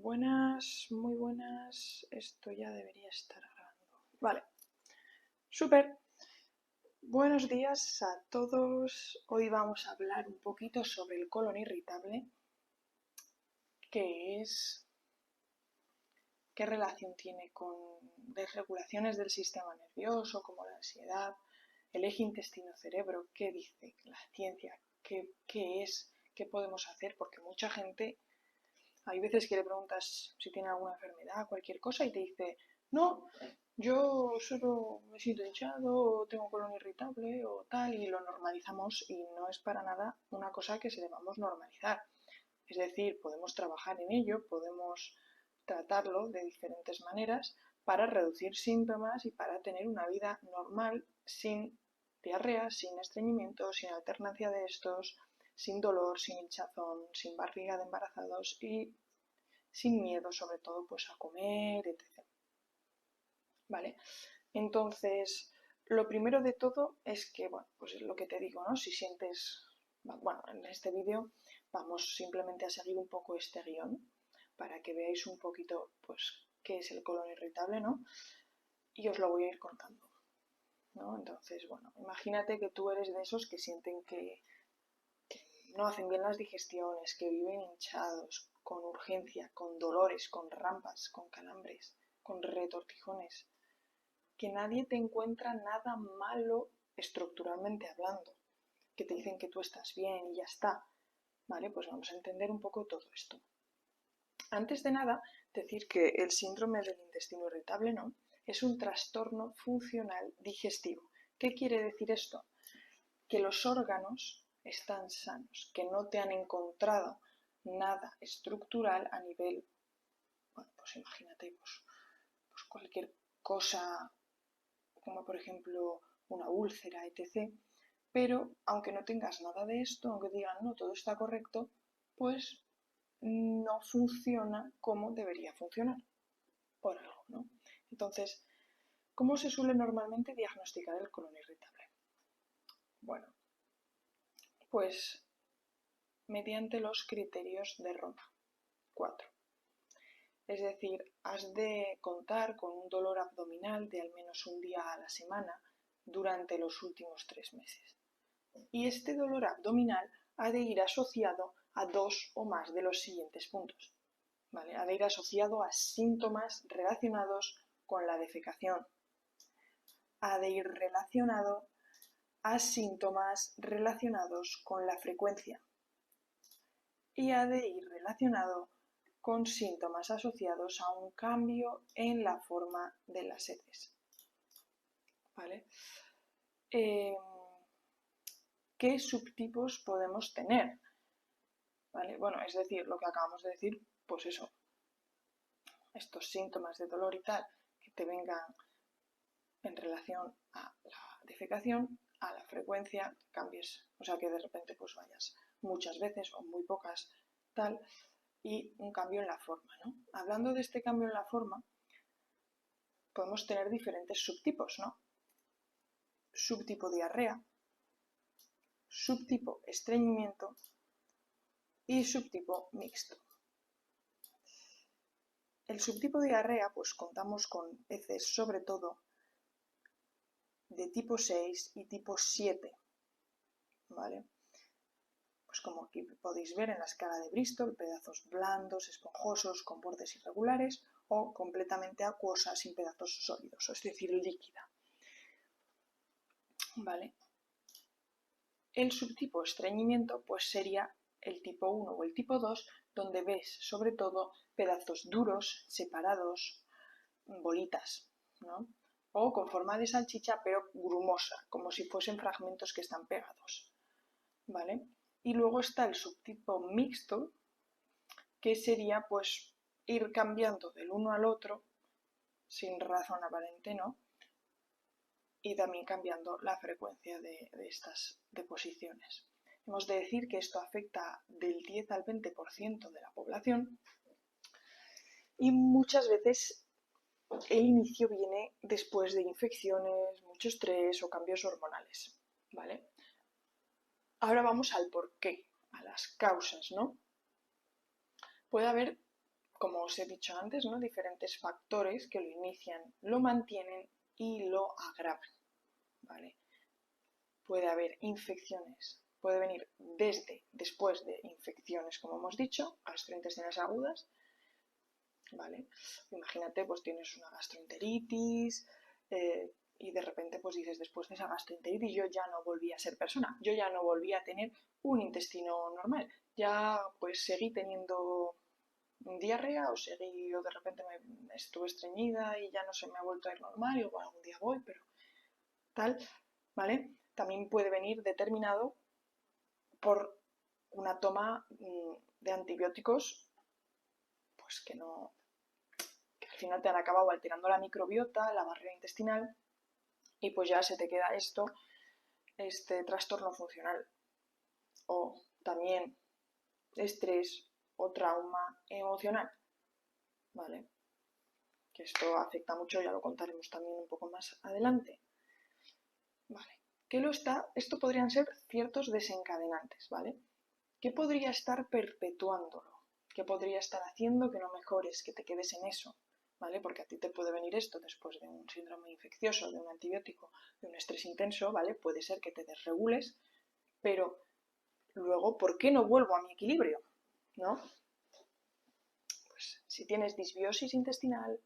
Buenas, muy buenas. Esto ya debería estar grabando. Vale, súper. Buenos días a todos. Hoy vamos a hablar un poquito sobre el colon irritable, qué es, qué relación tiene con desregulaciones del sistema nervioso, como la ansiedad, el eje intestino-cerebro, qué dice la ciencia, qué es, qué podemos hacer, porque mucha gente. Hay veces que le preguntas si tiene alguna enfermedad, cualquier cosa, y te dice, no, yo solo me siento hinchado, o tengo colon irritable, o tal, y lo normalizamos, y no es para nada una cosa que se debamos normalizar. Es decir, podemos trabajar en ello, podemos tratarlo de diferentes maneras para reducir síntomas y para tener una vida normal sin diarrea, sin estreñimiento, sin alternancia de estos, sin dolor, sin hinchazón, sin barriga de embarazados y sin miedo sobre todo pues a comer, etc. ¿Vale? Entonces, lo primero de todo es que, bueno, pues es lo que te digo, ¿no? Si sientes, bueno, en este vídeo vamos simplemente a seguir un poco este guión para que veáis un poquito, pues, qué es el colon irritable, ¿no? Y os lo voy a ir contando, ¿no? Entonces, bueno, imagínate que tú eres de esos que sienten que no hacen bien las digestiones, que viven hinchados, con urgencia, con dolores, con rampas, con calambres, con retortijones, que nadie te encuentra nada malo estructuralmente hablando, que te dicen que tú estás bien y ya está. Vale, pues vamos a entender un poco todo esto. Antes de nada, decir que el síndrome del intestino irritable no es un trastorno funcional digestivo. ¿Qué quiere decir esto? Que los órganos están sanos, que no te han encontrado nada estructural a nivel, bueno, pues imagínate, pues cualquier cosa como por ejemplo una úlcera, etc. Pero aunque no tengas nada de esto, aunque digan no, todo está correcto, pues no funciona como debería funcionar, por algo, ¿no? Entonces, ¿cómo se suele normalmente diagnosticar el colon irritable? Bueno, pues mediante los criterios de Roma. 4. Es decir, has de contar con un dolor abdominal de al menos un día a la semana durante los últimos 3 meses. Y este dolor abdominal ha de ir asociado a 2 o más de los siguientes puntos. ¿Vale? Ha de ir asociado a síntomas relacionados con la defecación. Ha de ir relacionado a síntomas relacionados con la frecuencia. Y ha de ir relacionado con síntomas asociados a un cambio en la forma de las heces. ¿Vale? ¿Qué subtipos podemos tener? ¿Vale? Bueno, es decir, lo que acabamos de decir, pues eso, estos síntomas de dolor y tal, que te vengan en relación a la defecación, a la frecuencia, cambies, o sea, que de repente pues vayas muchas veces o muy pocas, tal, y un cambio en la forma, ¿no? Hablando de este cambio en la forma, podemos tener diferentes subtipos, ¿no? Subtipo diarrea, subtipo estreñimiento y subtipo mixto. El subtipo diarrea, pues contamos con heces sobre todo de tipo 6 y tipo 7, ¿vale? Pues como aquí podéis ver en la escala de Bristol, pedazos blandos, esponjosos, con bordes irregulares o completamente acuosa sin pedazos sólidos, es decir, líquida. ¿Vale? El subtipo estreñimiento pues sería el tipo 1 o el tipo 2, donde ves sobre todo pedazos duros, separados, bolitas, ¿no? O con forma de salchicha pero grumosa, como si fuesen fragmentos que están pegados. ¿Vale? Y luego está el subtipo mixto, que sería pues ir cambiando del uno al otro sin razón aparente, ¿no? Y también cambiando la frecuencia de estas deposiciones. Hemos de decir que esto afecta del 10 al 20% de la población y muchas veces el inicio viene después de infecciones, mucho estrés o cambios hormonales, ¿vale? Ahora vamos al porqué, a las causas, ¿no? Puede haber como os he dicho antes, ¿no? Diferentes factores que lo inician, lo mantienen y lo agravan, ¿vale? Puede haber infecciones, puede venir después de infecciones, como hemos dicho, gastrointestinales agudas, ¿vale? Imagínate, pues tienes una gastroenteritis y de repente pues dices, después de esa gastroenteritis yo ya no volví a ser persona, yo ya no volví a tener un intestino normal, ya pues seguí teniendo diarrea o de repente me estuve estreñida y ya no se me ha vuelto a ir normal y igual algún día voy, pero tal, ¿vale? También puede venir determinado por una toma de antibióticos pues que al final te han acabado alterando la microbiota, la barrera intestinal y pues ya se te queda este trastorno funcional. O también estrés o trauma emocional, ¿vale? Que esto afecta mucho, ya lo contaremos también un poco más adelante. Vale. Esto podrían ser ciertos desencadenantes, ¿vale? ¿Qué podría estar perpetuándolo? ¿Qué podría estar haciendo que no mejores, que te quedes en eso? ¿Vale? Porque a ti te puede venir esto después de un síndrome infeccioso, de un antibiótico, de un estrés intenso, ¿vale? Puede ser que te desregules, pero luego, ¿por qué no vuelvo a mi equilibrio? ¿No? Pues si tienes disbiosis intestinal,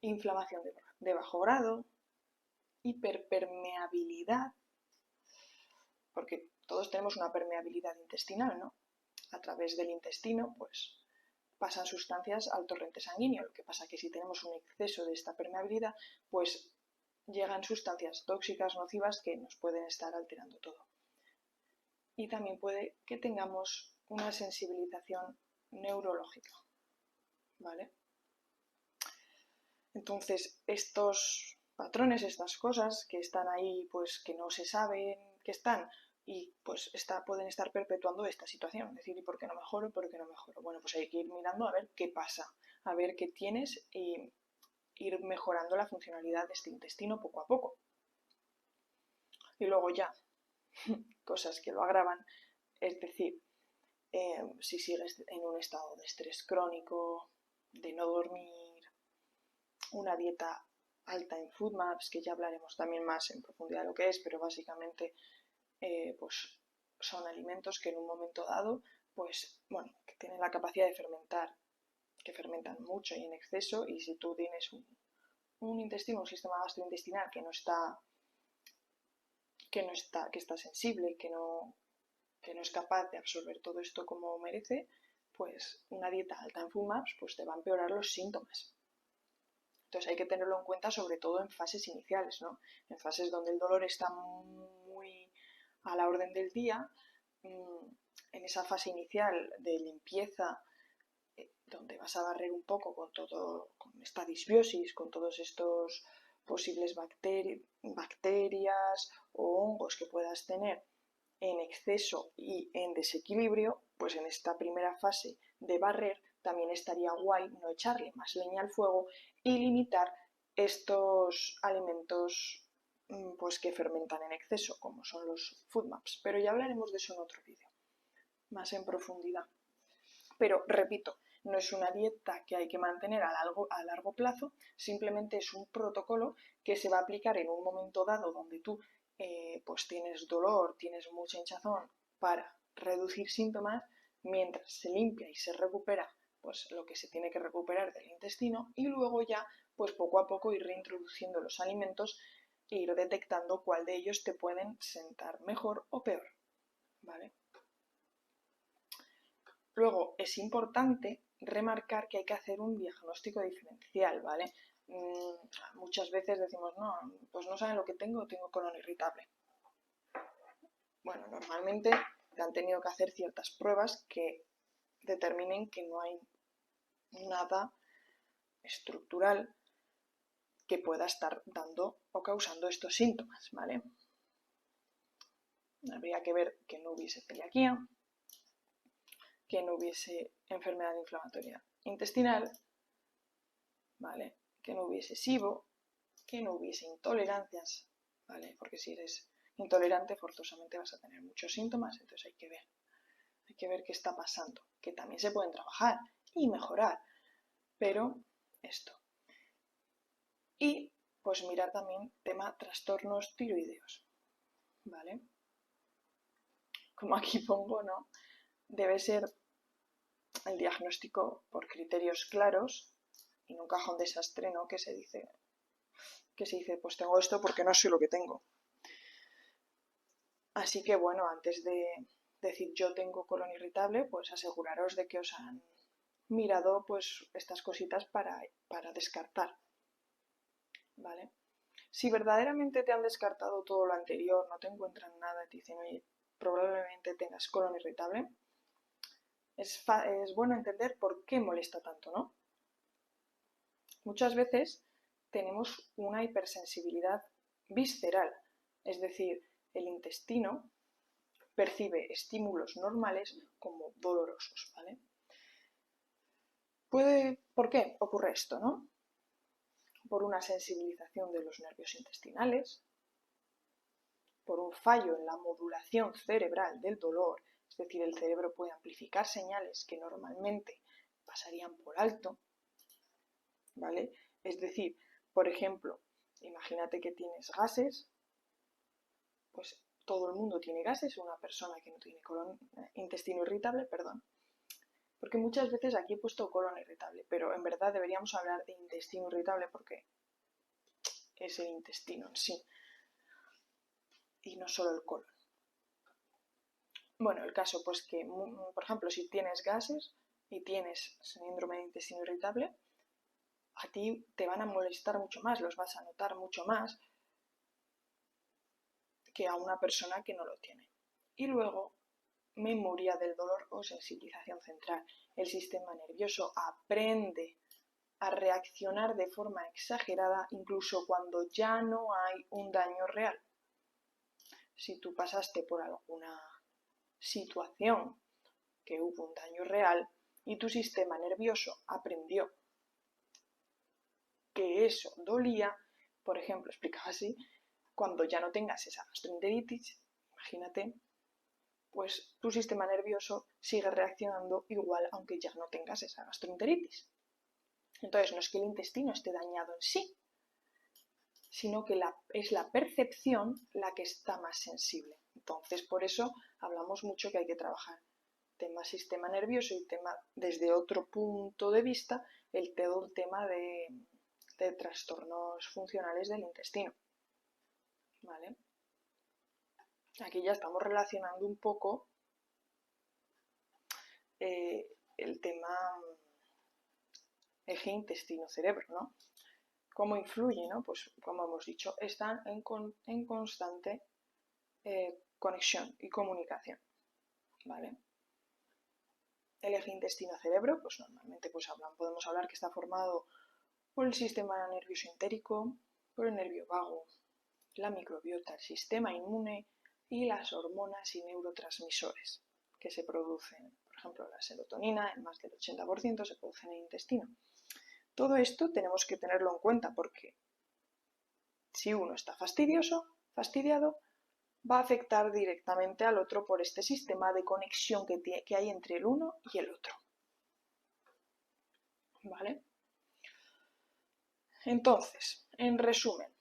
inflamación de bajo grado, hiperpermeabilidad, porque todos tenemos una permeabilidad intestinal, ¿no? A través del intestino, pues pasan sustancias al torrente sanguíneo. Lo que pasa es que si tenemos un exceso de esta permeabilidad, pues llegan sustancias tóxicas, nocivas, que nos pueden estar alterando todo. Y también puede que tengamos una sensibilización neurológica, ¿vale? Entonces, estos patrones, estas cosas que están ahí, pues que no se saben que están, y pues pueden estar perpetuando esta situación. Es decir, ¿y por qué no mejoro? ¿Por qué no mejoro? Bueno, pues hay que ir mirando a ver qué pasa, a ver qué tienes y ir mejorando la funcionalidad de este intestino poco a poco. Y luego ya, cosas que lo agravan, es decir, si sigues en un estado de estrés crónico, de no dormir, una dieta alta en FODMAPs, que ya hablaremos también más en profundidad de lo que es, pero básicamente pues son alimentos que en un momento dado, pues bueno, que tienen la capacidad de fermentar, que fermentan mucho y en exceso, y si tú tienes un intestino, un sistema gastrointestinal que está sensible, que no es capaz de absorber todo esto como merece, pues una dieta alta en FODMAPs pues te va a empeorar los síntomas. Entonces hay que tenerlo en cuenta sobre todo en fases iniciales, ¿no? En fases donde el dolor está muy a la orden del día, en esa fase inicial de limpieza, donde vas a barrer un poco con esta disbiosis, con todos estos posibles bacterias o hongos que puedas tener en exceso y en desequilibrio, pues en esta primera fase de barrer también estaría guay no echarle más leña al fuego y limitar estos alimentos pues que fermentan en exceso, como son los FODMAPs. Pero ya hablaremos de eso en otro vídeo, más en profundidad. Pero repito, no es una dieta que hay que mantener a largo plazo, simplemente es un protocolo que se va a aplicar en un momento dado donde tú pues tienes dolor, tienes mucha hinchazón, para reducir síntomas, mientras se limpia y se recupera pues lo que se tiene que recuperar del intestino, y luego ya pues poco a poco ir reintroduciendo los alimentos e ir detectando cuál de ellos te pueden sentar mejor o peor, ¿vale? Luego es importante remarcar que hay que hacer un diagnóstico diferencial, ¿vale? Muchas veces decimos, no, pues no saben lo que tengo colon irritable. Bueno, normalmente te han tenido que hacer ciertas pruebas que determinen que no hay nada estructural que pueda estar dando o causando estos síntomas, ¿vale? Habría que ver que no hubiese celiaquía, que no hubiese enfermedad inflamatoria intestinal, ¿vale? Que no hubiese SIBO, que no hubiese intolerancias, ¿vale? Porque si eres intolerante forzosamente vas a tener muchos síntomas, entonces hay que ver qué está pasando, que también se pueden trabajar y mejorar, pero esto. Y pues mirar también tema trastornos tiroideos, ¿vale? Como aquí pongo, ¿no? Debe ser el diagnóstico por criterios claros y no un cajón desastre, ¿no? Que se dice, pues tengo esto porque no sé lo que tengo. Así que bueno, antes de decir yo tengo colon irritable, pues aseguraros de que os han mirado pues estas cositas para descartar, ¿vale? Si verdaderamente te han descartado todo lo anterior, no te encuentran nada, te dicen, oye, probablemente tengas colon irritable, es bueno entender por qué molesta tanto, ¿no? Muchas veces tenemos una hipersensibilidad visceral, es decir, el intestino percibe estímulos normales como dolorosos, ¿vale? ¿Por qué ocurre esto, no? Por una sensibilización de los nervios intestinales, por un fallo en la modulación cerebral del dolor, es decir, el cerebro puede amplificar señales que normalmente pasarían por alto, ¿vale? Es decir, por ejemplo, imagínate que tienes gases, pues todo el mundo tiene gases, una persona que no tiene intestino irritable, perdón, porque muchas veces aquí he puesto colon irritable, pero en verdad deberíamos hablar de intestino irritable porque es el intestino en sí y no solo el colon. Bueno, el caso pues que, por ejemplo, si tienes gases y tienes síndrome de intestino irritable, a ti te van a molestar mucho más, los vas a notar mucho más que a una persona que no lo tiene. Y luego, memoria del dolor o sensibilización central. El sistema nervioso aprende a reaccionar de forma exagerada incluso cuando ya no hay un daño real. Si tú pasaste por alguna situación que hubo un daño real y tu sistema nervioso aprendió que eso dolía, por ejemplo, explicado así, cuando ya no tengas esa gastroenteritis, imagínate, pues tu sistema nervioso sigue reaccionando igual aunque ya no tengas esa gastroenteritis. Entonces, no es que el intestino esté dañado en sí, sino que es la percepción la que está más sensible. Entonces, por eso hablamos mucho que hay que trabajar tema sistema nervioso y tema desde otro punto de vista, todo el tema de trastornos funcionales del intestino. ¿Vale? Aquí ya estamos relacionando un poco el tema eje intestino-cerebro, ¿no? ¿Cómo influye? ¿No? Pues como hemos dicho, están en constante conexión y comunicación, ¿vale? El eje intestino-cerebro, pues normalmente pues podemos hablar que está formado por el sistema nervioso entérico, por el nervio vago, la microbiota, el sistema inmune y las hormonas y neurotransmisores que se producen. Por ejemplo, la serotonina, en más del 80% se produce en el intestino. Todo esto tenemos que tenerlo en cuenta porque si uno está fastidiado, va a afectar directamente al otro por este sistema de conexión que hay entre el uno y el otro. ¿Vale? Entonces, en resumen,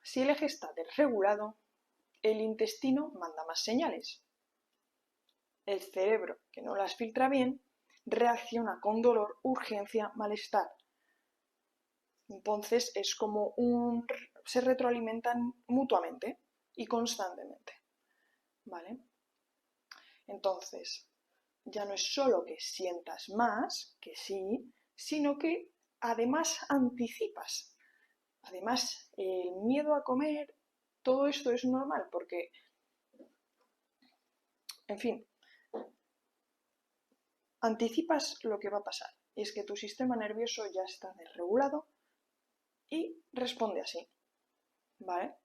si el eje está desregulado, el intestino manda más señales. El cerebro, que no las filtra bien, reacciona con dolor, urgencia, malestar. Entonces es como se retroalimentan mutuamente y constantemente. ¿Vale? Entonces, ya no es solo que sientas más, que sí, sino que además anticipas. Además, el miedo a comer, todo esto es normal porque, en fin, anticipas lo que va a pasar. Y es que tu sistema nervioso ya está desregulado y responde así. ¿Vale?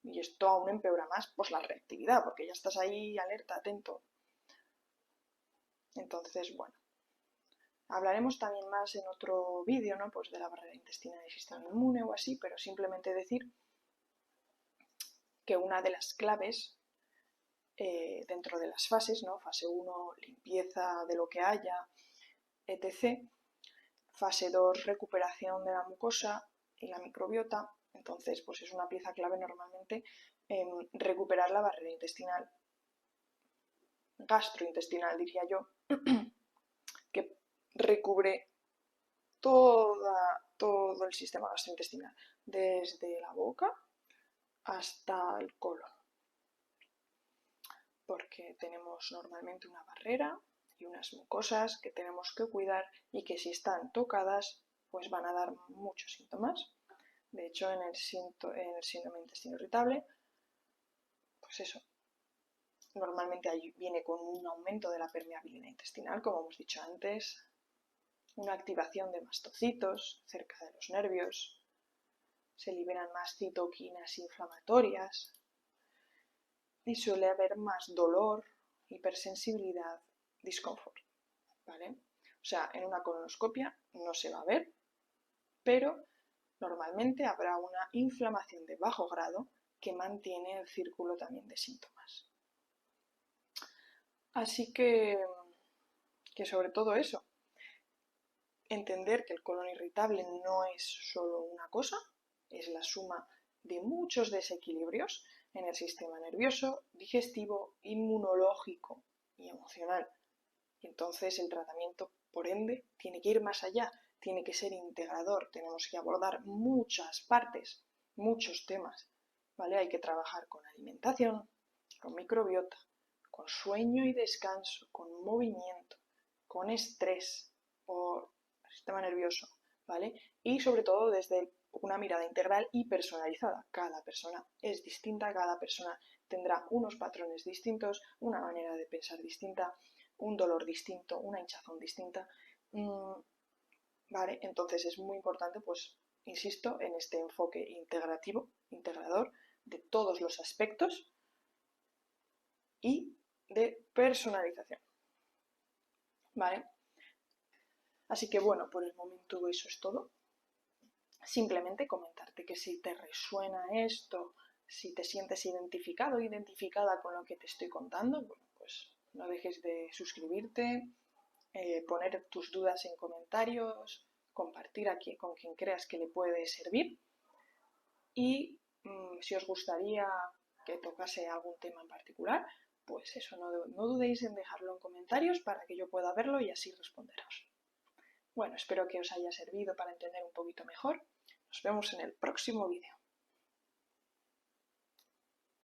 Y esto aún empeora más pues la reactividad, porque ya estás ahí alerta, atento. Entonces, bueno, hablaremos también más en otro vídeo, ¿no? Pues de la barrera intestinal y sistema inmune o así, pero simplemente decir que una de las claves dentro de las fases, ¿no? Fase 1, limpieza de lo que haya, etc., Fase 2, recuperación de la mucosa y la microbiota. Entonces, pues es una pieza clave normalmente en recuperar la barrera intestinal, gastrointestinal diría yo, que recubre todo el sistema gastrointestinal, desde la boca hasta el colon, porque tenemos normalmente una barrera y unas mucosas que tenemos que cuidar y que si están tocadas pues van a dar muchos síntomas. De hecho, en el síndrome de intestino irritable, pues eso, normalmente viene con un aumento de la permeabilidad intestinal, como hemos dicho antes, una activación de mastocitos cerca de los nervios, se liberan más citoquinas inflamatorias y suele haber más dolor, hipersensibilidad, disconfort, ¿vale? O sea, en una colonoscopia no se va a ver, pero normalmente habrá una inflamación de bajo grado que mantiene el círculo también de síntomas. Así que sobre todo eso, entender que el colon irritable no es solo una cosa, es la suma de muchos desequilibrios en el sistema nervioso, digestivo, inmunológico y emocional. Y entonces el tratamiento, por ende, tiene que ir más allá, tiene que ser integrador, tenemos que abordar muchas partes, muchos temas, ¿vale? Hay que trabajar con alimentación, con microbiota, con sueño y descanso, con movimiento, con estrés por sistema nervioso, ¿vale? Y sobre todo desde una mirada integral y personalizada. Cada persona es distinta, cada persona tendrá unos patrones distintos, una manera de pensar distinta, un dolor distinto, una hinchazón distinta, ¿vale? Entonces es muy importante, pues, insisto, en este enfoque integrativo, integrador de todos los aspectos y de personalización, ¿vale? Así que bueno, por el momento eso es todo. Simplemente comentarte que si te resuena esto, si te sientes identificado o identificada con lo que te estoy contando, bueno, pues no dejes de suscribirte, poner tus dudas en comentarios, compartir aquí con quien creas que le puede servir y si os gustaría que tocase algún tema en particular, pues eso, no dudéis en dejarlo en comentarios para que yo pueda verlo y así responderos. Bueno, espero que os haya servido para entender un poquito mejor. Nos vemos en el próximo vídeo.